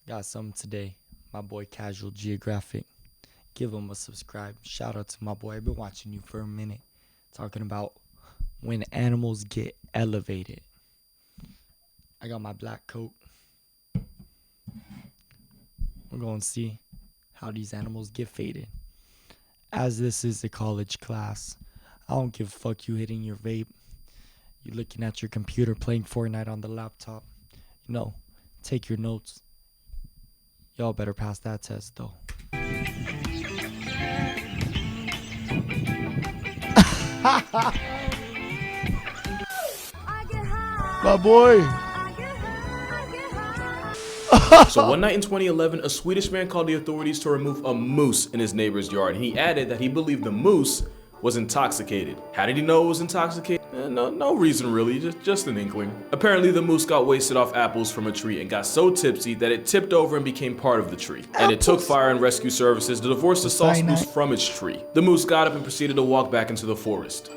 Got something today. My boy Casual Geographic. Give him a subscribe. Shout out to my boy. I've been watching you for a minute. Talking about when animals get elevated. I got my black coat. We're going to see how these animals get faded. As this is a college class, I don't give a fuck you hitting your vape. You looking at your computer playing Fortnite on the laptop. Take your notes. Y'all better pass that test though. My boy. So one night in 2011, a Swedish man called the authorities to remove a moose in his neighbor's yard, and he added that he believed the moose was intoxicated. How did he know it was intoxicated? No reason really, just an inkling. Apparently the moose got wasted off apples from a tree and got so tipsy that it tipped over and became part of the tree. And it took fire and rescue services to divorce the sauce moose from its tree. The moose got up and proceeded to walk back into the forest.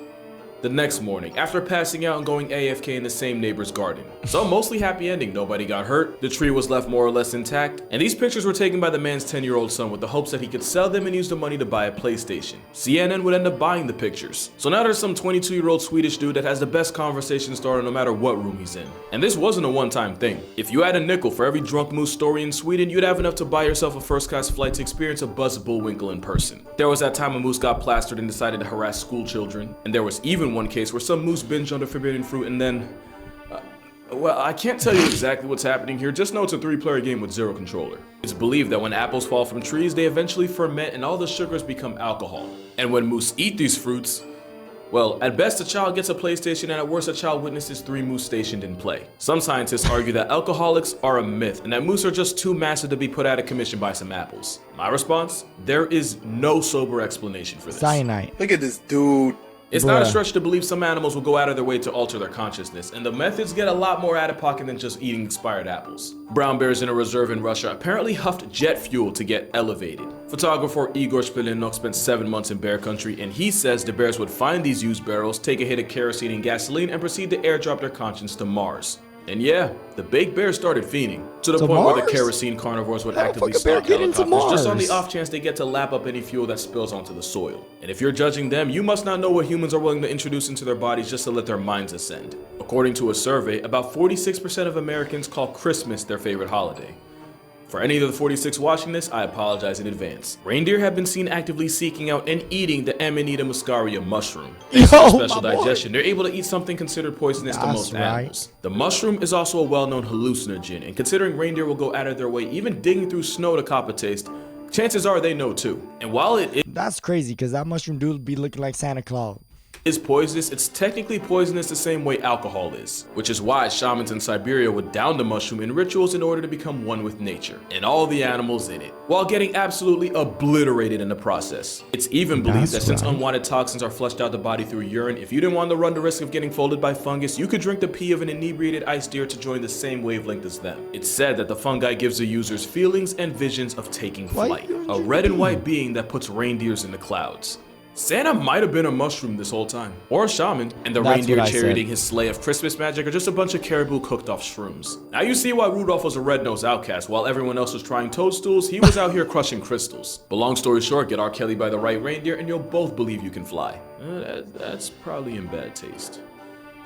The next morning, after passing out and going AFK in the same neighbor's garden. So mostly happy ending, nobody got hurt, the tree was left more or less intact, and these pictures were taken by the man's 10-year-old son with the hopes that he could sell them and use the money to buy a PlayStation. CNN would end up buying the pictures. So now there's some 22-year-old Swedish dude that has the best conversation starter no matter what room he's in. And this wasn't a one-time thing. If you had a nickel for every drunk moose story in Sweden, you'd have enough to buy yourself a first-class flight to experience a Buzz Bullwinkle in person. There was that time a moose got plastered and decided to harass school children, and there was even one case where some moose binged on the forbidden fruit and then... well, I can't tell you exactly what's happening here, just know it's a 3-player game with 0 controller. It's believed that when apples fall from trees, they eventually ferment and all the sugars become alcohol. And when moose eat these fruits, well, at best a child gets a PlayStation and at worst a child witnesses 3 moose stationed in play. Some scientists argue that alcoholics are a myth and that moose are just too massive to be put out of commission by some apples. My response? There is no sober explanation for this. Cyanide. Look at this dude. It's not a stretch to believe some animals will go out of their way to alter their consciousness, and the methods get a lot more out of pocket than just eating expired apples. Brown bears in a reserve in Russia apparently huffed jet fuel to get elevated. Photographer Igor Shpilinok spent 7 months in bear country, and he says the bears would find these used barrels, take a hit of kerosene and gasoline, and proceed to airdrop their conscience to Mars. And yeah, the baked bears started fiending, to the point where the kerosene carnivores would actively stalk helicopters just on the off chance they get to lap up any fuel that spills onto the soil. And if you're judging them, you must not know what humans are willing to introduce into their bodies just to let their minds ascend. According to a survey, about 46% of Americans call Christmas their favorite holiday. For any of the 46 watching this, I apologize in advance. Reindeer have been seen actively seeking out and eating the Amanita muscaria mushroom. Thanks to their special digestion, they're able to eat something considered poisonous to most animals. The mushroom is also a well-known hallucinogen, and considering reindeer will go out of their way even digging through snow to cop a taste, chances are they know too. And while That's crazy, because that mushroom dude be looking like Santa Claus. is poisonous, it's technically poisonous the same way alcohol is, which is why shamans in Siberia would down the mushroom in rituals in order to become one with nature and all the animals in it, while getting absolutely obliterated in the process. It's even believed that since unwanted toxins are flushed out the body through urine, if you didn't want to run the risk of getting folded by fungus, you could drink the pee of an inebriated ice deer to join the same wavelength as them. It's said that the fungi gives the users feelings and visions of taking flight, a red and white being that puts reindeers in the clouds. Santa might have been a mushroom this whole time, or a shaman, and the reindeer charioting his sleigh of Christmas magic are just a bunch of caribou cooked off shrooms. Now you see why Rudolph was a red-nosed outcast. While everyone else was trying toadstools, he was out here crushing crystals. But long story short, get R. Kelly by the right reindeer and you'll both believe you can fly. That's probably in bad taste.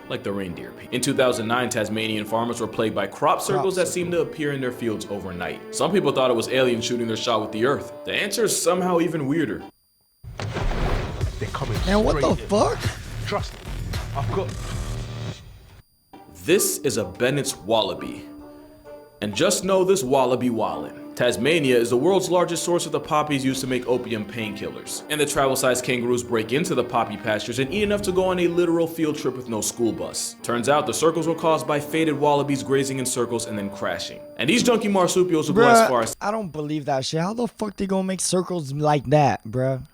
Like the reindeer. In 2009, Tasmanian farmers were plagued by crop circles that seemed to appear in their fields overnight. Some people thought it was aliens shooting their shot with the earth. The answer is somehow even weirder. They're coming. Man, what the fuck? Trust me. I've got... This is a Bennett's wallaby. And just know this wallaby wallin'. Tasmania is the world's largest source of the poppies used to make opium painkillers. And the travel-sized kangaroos break into the poppy pastures and eat enough to go on a literal field trip with no school bus. Turns out the circles were caused by faded wallabies grazing in circles and then crashing. And these junky marsupials will go as far as... I don't believe that shit. How the fuck they gonna make circles like that, bruh?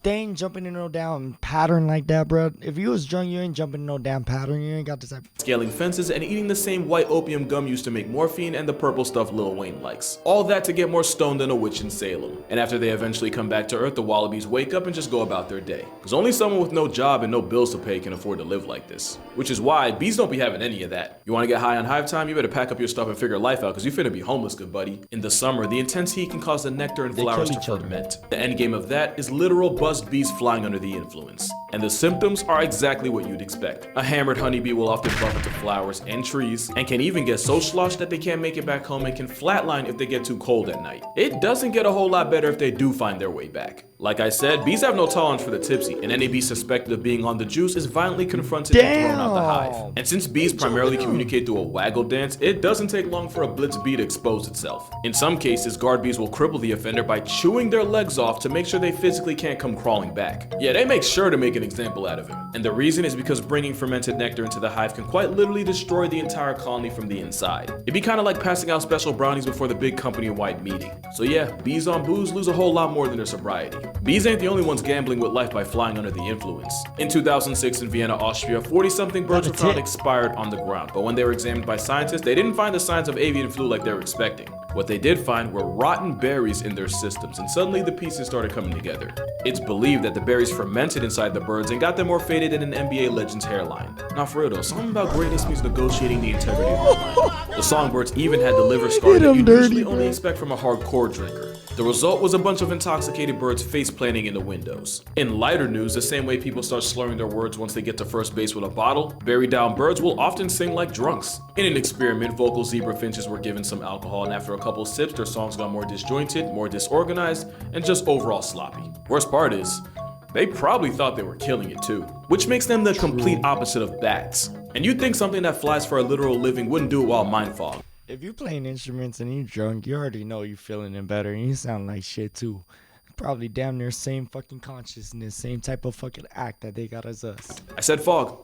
They ain't jumping in no damn pattern like that, bro. If you was drunk, you ain't jumping in no damn pattern. You ain't got this type. Scaling fences and eating the same white opium gum used to make morphine and the purple stuff Lil Wayne likes. All that to get more stoned than a witch in Salem. And after they eventually come back to Earth, the Wallabies wake up and just go about their day. Because only someone with no job and no bills to pay can afford to live like this. Which is why bees don't be having any of that. You want to get high on hive time? You better pack up your stuff and figure life out, because you finna be homeless, good buddy. In the summer, the intense heat can cause the nectar and flowers to ferment. The end game of that is literal buzzed bees flying under the influence. And the symptoms are exactly what you'd expect. A hammered honeybee will often bump into flowers and trees, and can even get so sloshed that they can't make it back home and can flatline if they get too cold at night. It doesn't get a whole lot better if they do find their way back. Like I said, bees have no tolerance for the tipsy, and any bee suspected of being on the juice is violently confronted and thrown out the hive. And since bees primarily communicate through a waggle dance, it doesn't take long for a blitz bee to expose itself. In some cases, guard bees will cripple the offender by chewing their legs off to make sure they physically can't come crawling back. Yeah, they make sure to make an example out of him. And the reason is because bringing fermented nectar into the hive can quite literally destroy the entire colony from the inside. It'd be kind of like passing out special brownies before the big company-wide meeting. So yeah, bees on booze lose a whole lot more than their sobriety. Bees ain't the only ones gambling with life by flying under the influence. In 2006 in Vienna, Austria, 40-something birds were found expired on the ground, but when they were examined by scientists, they didn't find the signs of avian flu like they were expecting. What they did find were rotten berries in their systems, and suddenly the pieces started coming together. It's believed that the berries fermented inside the birds and got them more faded than an NBA legend's hairline. Now for real though, something about greatness means negotiating the integrity of your mind. The songbirds even had the liver scar that you'd usually only expect from a hardcore drinker. The result was a bunch of intoxicated birds face planting in the windows. In lighter news, the same way people start slurring their words once they get to first base with a bottle, buried down birds will often sing like drunks. In an experiment, vocal zebra finches were given some alcohol, and after a couple sips, their songs got more disjointed, more disorganized, and just overall sloppy. Worst part is, they probably thought they were killing it too, which makes them the complete opposite of bats. And you'd think something that flies for a literal living wouldn't do it while mind fog. If you playing instruments and you drunk, you already know you feeling it better, and you sound like shit too. Probably damn near same fucking consciousness, same type of fucking act that they got as us. I said fog.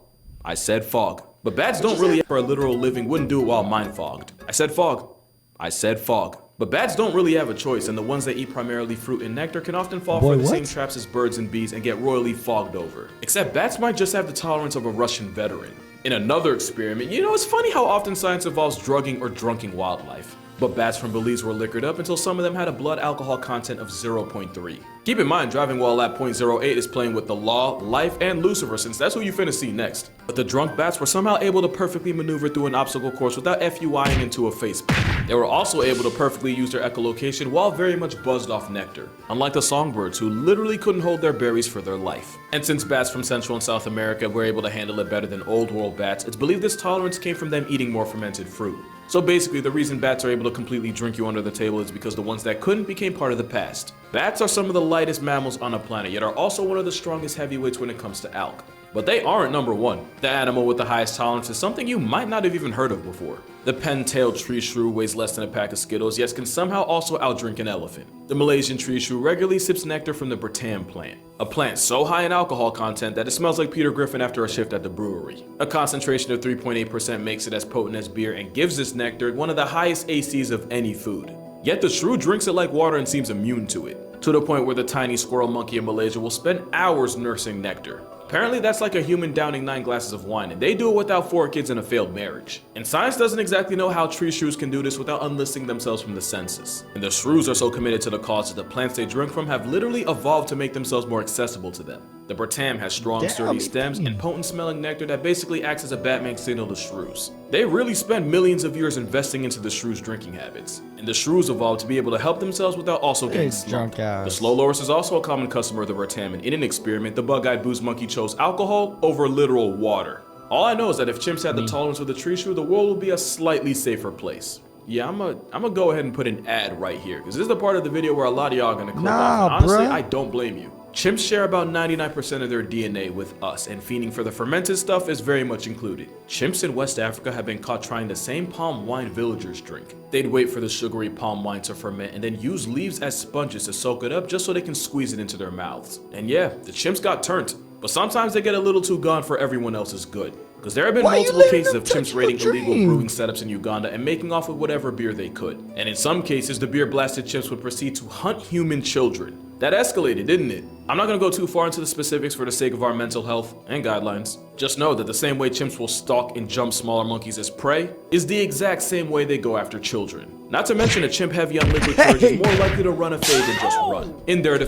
I said fog. But bats don't really for a literal living wouldn't do it while mind fogged. I said fog. I said fog. But bats don't really have a choice, and the ones that eat primarily fruit and nectar can often fall for the same traps as birds and bees and get royally fogged over. Except bats might just have the tolerance of a Russian veteran. In another experiment, you know, it's funny how often science involves drugging or drunking wildlife. But bats from Belize were liquored up until some of them had a blood alcohol content of 0.3. Keep in mind, driving while at 0.08 is playing with the law, life, and Lucifer, since that's who you finna see next. But the drunk bats were somehow able to perfectly maneuver through an obstacle course without FUIing into a face palm. They were also able to perfectly use their echolocation while very much buzzed off nectar, unlike the songbirds who literally couldn't hold their berries for their life. And since bats from Central and South America were able to handle it better than old world bats, it's believed this tolerance came from them eating more fermented fruit. So basically, the reason bats are able to completely drink you under the table is because the ones that couldn't became part of the past. Bats are some of the lightest mammals on the planet, yet are also one of the strongest heavyweights when it comes to elk. But they aren't number one. The animal with the highest tolerance is something you might not have even heard of before. The pen-tailed tree shrew weighs less than a pack of Skittles, yet can somehow also outdrink an elephant. The Malaysian tree shrew regularly sips nectar from the Batam plant, a plant so high in alcohol content that it smells like Peter Griffin after a shift at the brewery. A concentration of 3.8% makes it as potent as beer and gives this nectar one of the highest ACs of any food. Yet the shrew drinks it like water and seems immune to it, to the point where the tiny squirrel monkey in Malaysia will spend hours nursing nectar. Apparently that's like a human downing 9 glasses of wine, and they do it without 4 kids and a failed marriage. And science doesn't exactly know how tree shrews can do this without unlisting themselves from the census. And the shrews are so committed to the cause that the plants they drink from have literally evolved to make themselves more accessible to them. The Batam has strong, sturdy stems and potent smelling nectar that basically acts as a Batman signal to shrews. They really spend millions of years investing into the shrews' drinking habits. And the shrews evolved to be able to help themselves without also getting slumped. The slow loris is also a common customer of the Batam, and in an experiment, the bug-eyed booze monkey chose alcohol over literal water. All I know is that if chimps had the tolerance of the tree shrew, the world would be a slightly safer place. Yeah, I'm gonna go ahead and put an ad right here, because this is the part of the video where a lot of y'all are gonna click off. And honestly, I don't blame you. Chimps share about 99% of their DNA with us, and fiending for the fermented stuff is very much included. Chimps in West Africa have been caught trying the same palm wine villagers drink. They'd wait for the sugary palm wine to ferment and then use leaves as sponges to soak it up just so they can squeeze it into their mouths. And yeah, the chimps got turned, but sometimes they get a little too gone for everyone else's good. Because there have been multiple cases of chimps raiding illegal brewing setups in Uganda and making off with whatever beer they could. And in some cases, the beer blasted chimps would proceed to hunt human children. That escalated, didn't it? I'm not gonna go too far into the specifics for the sake of our mental health and guidelines. Just know that the same way chimps will stalk and jump smaller monkeys as prey is the exact same way they go after children. Not to mention a chimp heavy on liquid courage is more likely to run a fade than just run. In their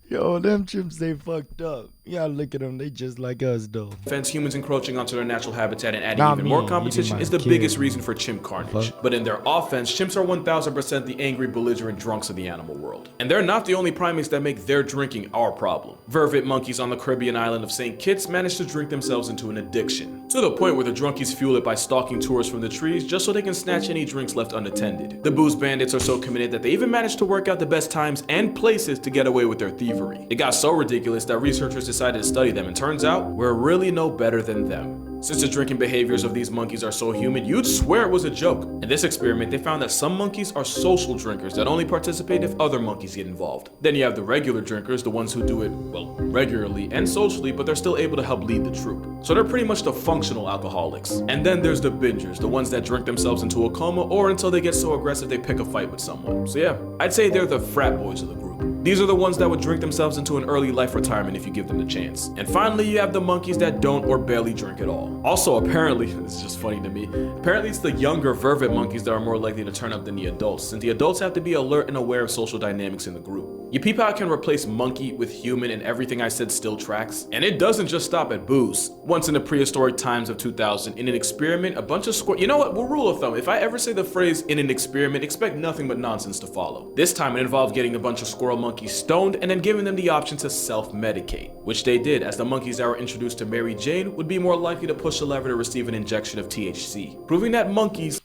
Yo, them chimps, they fucked up. Yeah, look at them. They just like us, though. defense, humans encroaching onto their natural habitat and adding even more competition is the biggest reason for chimp carnage. But in their offense, chimps are 1000% the angry, belligerent drunks of the animal world. And they're not the only primates that make their drinking our problem. Vervet monkeys on the Caribbean island of St. Kitts managed to drink themselves into an addiction, to the point where the drunkies fuel it by stalking tourists from the trees just so they can snatch any drinks left unattended. The booze bandits are so committed that they even managed to work out the best times and places to get away with their thievery. It got so ridiculous that researchers decided to study them, and turns out we're really no better than them. Since the drinking behaviors of these monkeys are so human, you'd swear it was a joke. In this experiment, they found that some monkeys are social drinkers that only participate if other monkeys get involved. Then you have the regular drinkers, the ones who do it, well, regularly and socially, but they're still able to help lead the troop. So they're pretty much the functional alcoholics. And then there's the bingers, the ones that drink themselves into a coma or until they get so aggressive they pick a fight with someone. So yeah, I'd say they're the frat boys of the group. These are the ones that would drink themselves into an early life retirement if you give them the chance. And finally, you have the monkeys that don't or barely drink at all. Also, apparently, this is just funny to me, apparently it's the younger vervet monkeys that are more likely to turn up than the adults, since the adults have to be alert and aware of social dynamics in the group. You peep how I can replace monkey with human and everything I said still tracks? And it doesn't just stop at booze. Once in the prehistoric times of 2000, in an experiment, a bunch of you know what, we'll rule of thumb, if I ever say the phrase in an experiment, expect nothing but nonsense to follow. This time it involved getting a bunch of squirrel monkeys stoned and then giving them the option to self-medicate, which they did, as the monkeys that were introduced to Mary Jane would be more likely to push a lever to receive an injection of THC, proving that monkeys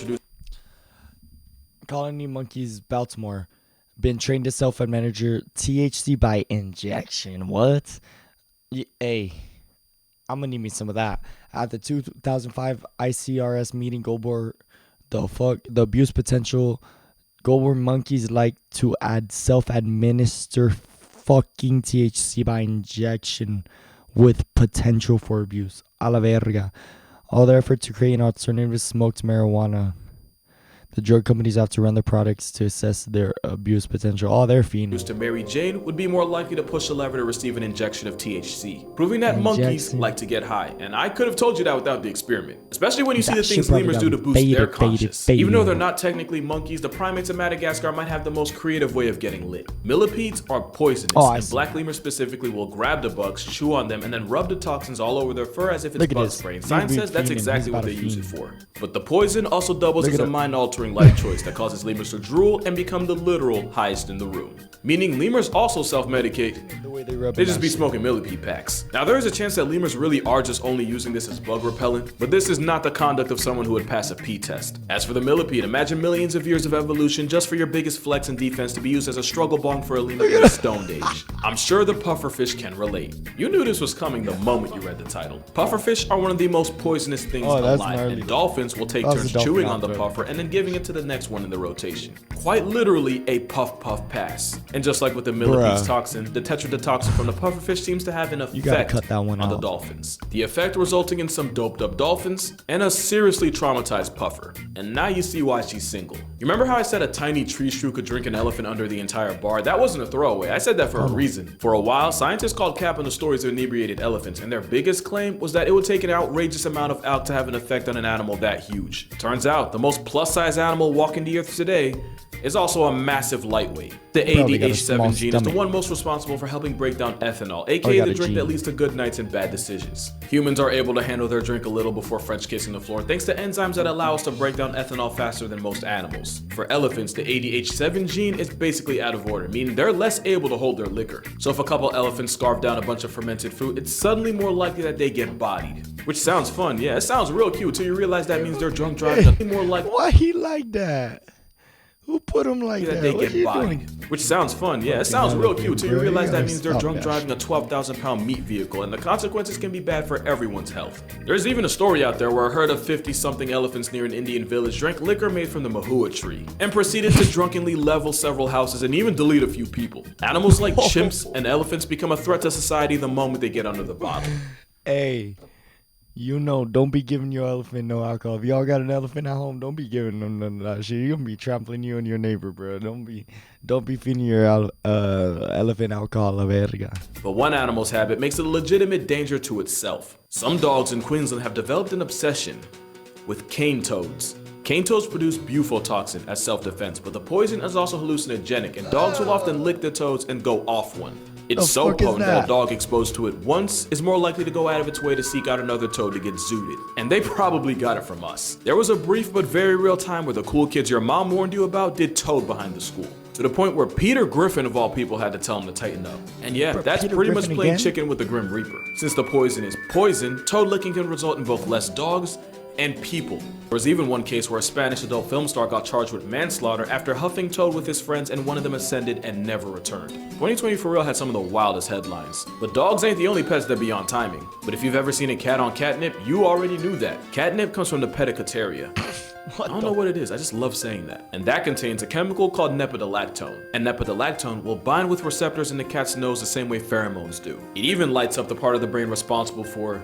Colony monkeys, Baltimore, been trained to self-administer THC by injection. What? Hey, I'm gonna need me some of that. At the 2005 ICRS meeting, the abuse potential. Goldborn monkeys like to self-administer fucking THC by injection with potential for abuse. A la verga. All their effort to create an alternative to smoked marijuana. The drug companies have to run their products to assess their abuse potential. All their fiends. To Mary Jane would be more likely to push a lever to receive an injection of THC, proving that monkeys like to get high. And I could have told you that without the experiment. Especially when you see the things lemurs do to boost their conscience. Even though they're not technically monkeys, the primates of Madagascar might have the most creative way of getting lit. Millipedes are poisonous, and black lemurs specifically will grab the bugs, chew on them, and then rub the toxins all over their fur as if it's bug spray. Science says that's exactly what they use it for. But the poison also doubles as a mind-altering life choice that causes lemurs to drool and become the literal highest in the room. Meaning lemurs also self-medicate. They just be smoking millipede packs. Now there is a chance that lemurs really are just only using this as bug repellent, but this is not the conduct of someone who would pass a pee test. As for the millipede, imagine millions of years of evolution just for your biggest flex and defense to be used as a struggle bong for a lemur in the Stone Age. I'm sure the pufferfish can relate. You knew this was coming the moment you read the title. Pufferfish are one of the most poisonous things alive, and dolphins will take turns chewing on the puffer and then giving it to the next one in the rotation. Quite literally a puff puff pass. And just like with the millipede's toxin, the tetrodotoxin from the pufferfish seems to have an effect on the dolphins. The effect resulting in some doped up dolphins and a seriously traumatized puffer. And now you see why she's single. You remember how I said a tiny tree shrew could drink an elephant under the entire bar? That wasn't a throwaway. I said that for a reason. For a while, scientists called cap on the stories of inebriated elephants, and their biggest claim was that it would take an outrageous amount of alk to have an effect on an animal that huge. Turns out, the most plus-size animal walking the earth today is also a massive lightweight. The ADH7 gene is the one most responsible for helping break down ethanol, aka the drink that leads to good nights and bad decisions. Humans are able to handle their drink a little before French kissing the floor thanks to enzymes that allow us to break down ethanol faster than most animals. For elephants, the ADH7 gene is basically out of order, meaning they're less able to hold their liquor. So if a couple elephants scarf down a bunch of fermented fruit, it's suddenly more likely that they get bodied. Which sounds fun, yeah, it sounds real cute till you realize that means they're drunk driving. More like why he like that? Who put him like that? They get bodied. Which sounds fun, yeah. It sounds real cute till you realize that means they're drunk driving a 12,000-pound meat vehicle, and the consequences can be bad for everyone's health. There's even a story out there where a herd of 50-something elephants near an Indian village drank liquor made from the mahua tree, and proceeded to drunkenly level several houses and even delete a few people. Animals like chimps and elephants become a threat to society the moment they get under the bottle. Hey, You know, don't be giving your elephant no alcohol. If y'all got an elephant at home, don't be giving them none of that shit. You're gonna be trampling you and your neighbor, bro. Don't be feeding your elephant alcohol, la verga. But one animal's habit makes it a legitimate danger to itself. Some dogs in Queensland have developed an obsession with cane toads. Cane toads produce bufotoxin as self-defense, but the poison is also hallucinogenic, and dogs will often lick the toads and go off one. It's so potent that a dog exposed to it once is more likely to go out of its way to seek out another toad to get zooted. And they probably got it from us. There was a brief but very real time where the cool kids your mom warned you about did toad behind the school. To the point where Peter Griffin of all people had to tell him to tighten up. And yeah, that's pretty much playing chicken with the Grim Reaper. Since the poison is poison, toad licking can result in both less dogs and people. There was even one case where a Spanish adult film star got charged with manslaughter after huffing toad with his friends and one of them ascended and never returned. 2020 for real had some of the wildest headlines. But dogs ain't the only pets that be on timing. But if you've ever seen a cat on catnip, you already knew that. Catnip comes from the pedicateria. I don't know what it is, I just love saying that. And that contains a chemical called nepidolactone. And nepidolactone will bind with receptors in the cat's nose the same way pheromones do. It even lights up the part of the brain responsible for,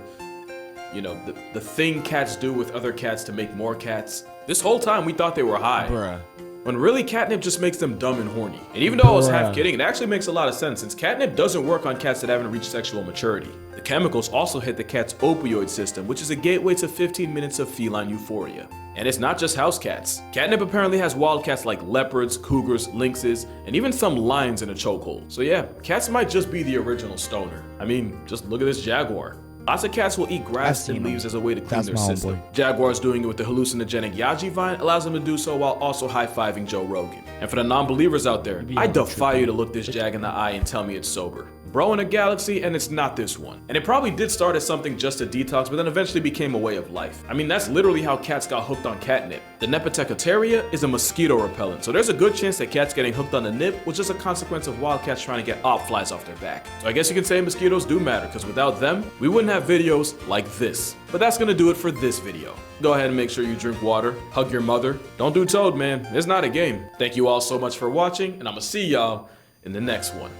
you know, the thing cats do with other cats to make more cats. This whole time we thought they were high. Bruh. When really catnip just makes them dumb and horny. And even though I was half kidding, it actually makes a lot of sense since catnip doesn't work on cats that haven't reached sexual maturity. The chemicals also hit the cat's opioid system, which is a gateway to 15 minutes of feline euphoria. And it's not just house cats. Catnip apparently has wild cats like leopards, cougars, lynxes, and even some lions in a chokehold. So yeah, cats might just be the original stoner. I mean, just look at this jaguar. Lots of cats will eat grass and leaves as a way to clean their system. Jaguars doing it with the hallucinogenic yaji vine allows them to do so while also high-fiving Joe Rogan. And for the non-believers out there, I defy you to look this jag in the eye and tell me it's sober. Bro in a galaxy, and it's not this one. And it probably did start as something just to detox, but then eventually became a way of life. I mean, that's literally how cats got hooked on catnip. The Nepotecateria is a mosquito repellent, so there's a good chance that cats getting hooked on the nip was just a consequence of wild cats trying to get op flies off their back. So I guess you can say mosquitoes do matter, because without them, we wouldn't have videos like this. But that's gonna do it for this video. Go ahead and make sure you drink water, hug your mother. Don't do toad, man. It's not a game. Thank you all so much for watching, and I'ma see y'all in the next one.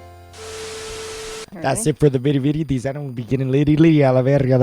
That's it for the video. These animals be getting litty a la verga.